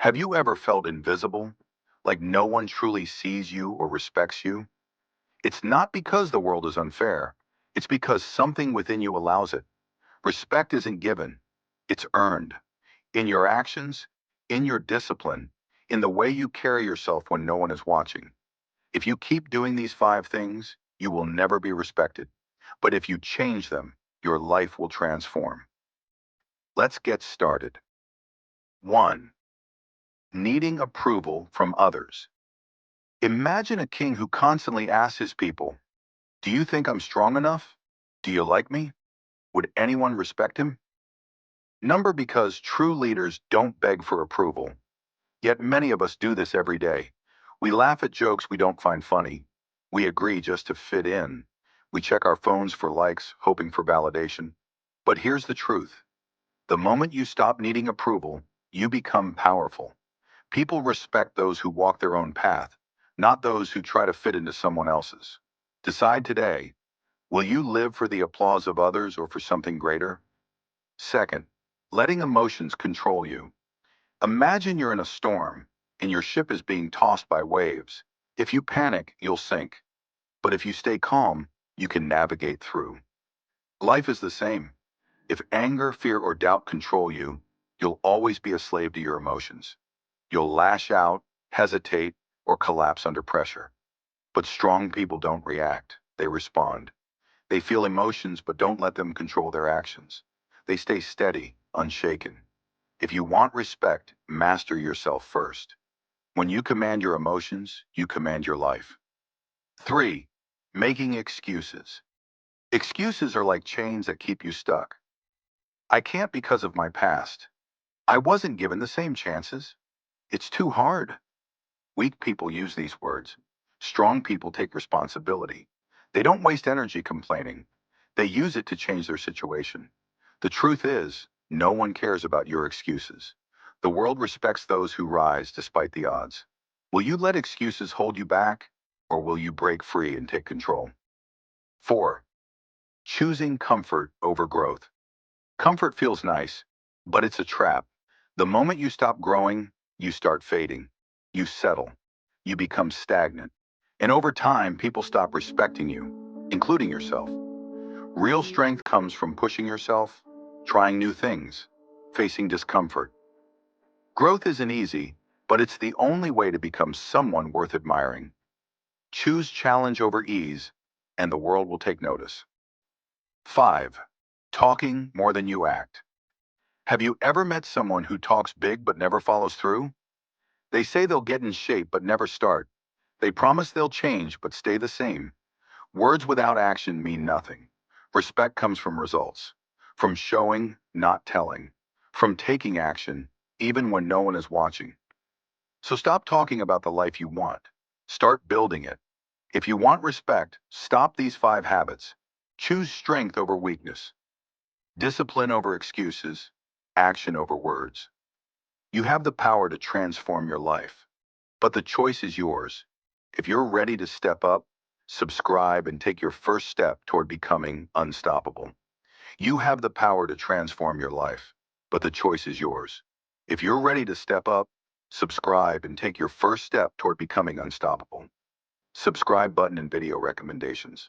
Have you ever felt invisible? Like no one truly sees you or respects you? It's not because the world is unfair. It's because something within you allows it. Respect isn't given. It's earned. In your actions, in your discipline, in the way you carry yourself when no one is watching. If you keep doing these five things, you will never be respected. But if you change them, your life will transform. Let's get started. 1. Needing approval from others. Imagine a king who constantly asks his people, "Do you think I'm strong enough? Do you like me?" Would anyone respect him? Number because true leaders don't beg for approval. Yet many of us do this every day. We laugh at jokes we don't find funny. We agree just to fit in. We check our phones for likes, hoping for validation. But here's the truth. The moment you stop needing approval, you become powerful. People respect those who walk their own path, not those who try to fit into someone else's. Decide today, will you live for the applause of others or for something greater? Second, letting emotions control you. Imagine you're in a storm and your ship is being tossed by waves. If you panic, you'll sink. But if you stay calm, you can navigate through. Life is the same. If anger, fear, or doubt control you, you'll always be a slave to your emotions. You'll lash out, hesitate, or collapse under pressure. But strong people don't react, they respond. They feel emotions but don't let them control their actions. They stay steady, unshaken. If you want respect, master yourself first. When you command your emotions, you command your life. 3. Making excuses. Excuses are like chains that keep you stuck. I can't because of my past. I wasn't given the same chances. It's too hard. Weak people use these words. Strong people take responsibility. They don't waste energy complaining. They use it to change their situation. The truth is, no one cares about your excuses. The world respects those who rise despite the odds. Will you let excuses hold you back, or will you break free and take control? 4. Choosing comfort over growth. Comfort feels nice, but it's a trap. The moment you stop growing, you start fading. You settle. You become stagnant. And over time, people stop respecting you, including yourself. Real strength comes from pushing yourself, trying new things, facing discomfort. Growth isn't easy, but it's the only way to become someone worth admiring. Choose challenge over ease, and the world will take notice. 5. Talking more than you act. Have you ever met someone who talks big but never follows through? They say they'll get in shape but never start. They promise they'll change but stay the same. Words without action mean nothing. Respect comes from results, from showing, not telling, from taking action, even when no one is watching. So stop talking about the life you want. Start building it. If you want respect, stop these five habits. Choose strength over weakness, discipline over excuses, action over words. You have the power to transform your life, but the choice is yours. If you're ready to step up, subscribe, and take your first step toward becoming unstoppable. You have the power to transform your life, but the choice is yours. If you're ready to step up, subscribe, and take your first step toward becoming unstoppable. Subscribe button and video recommendations.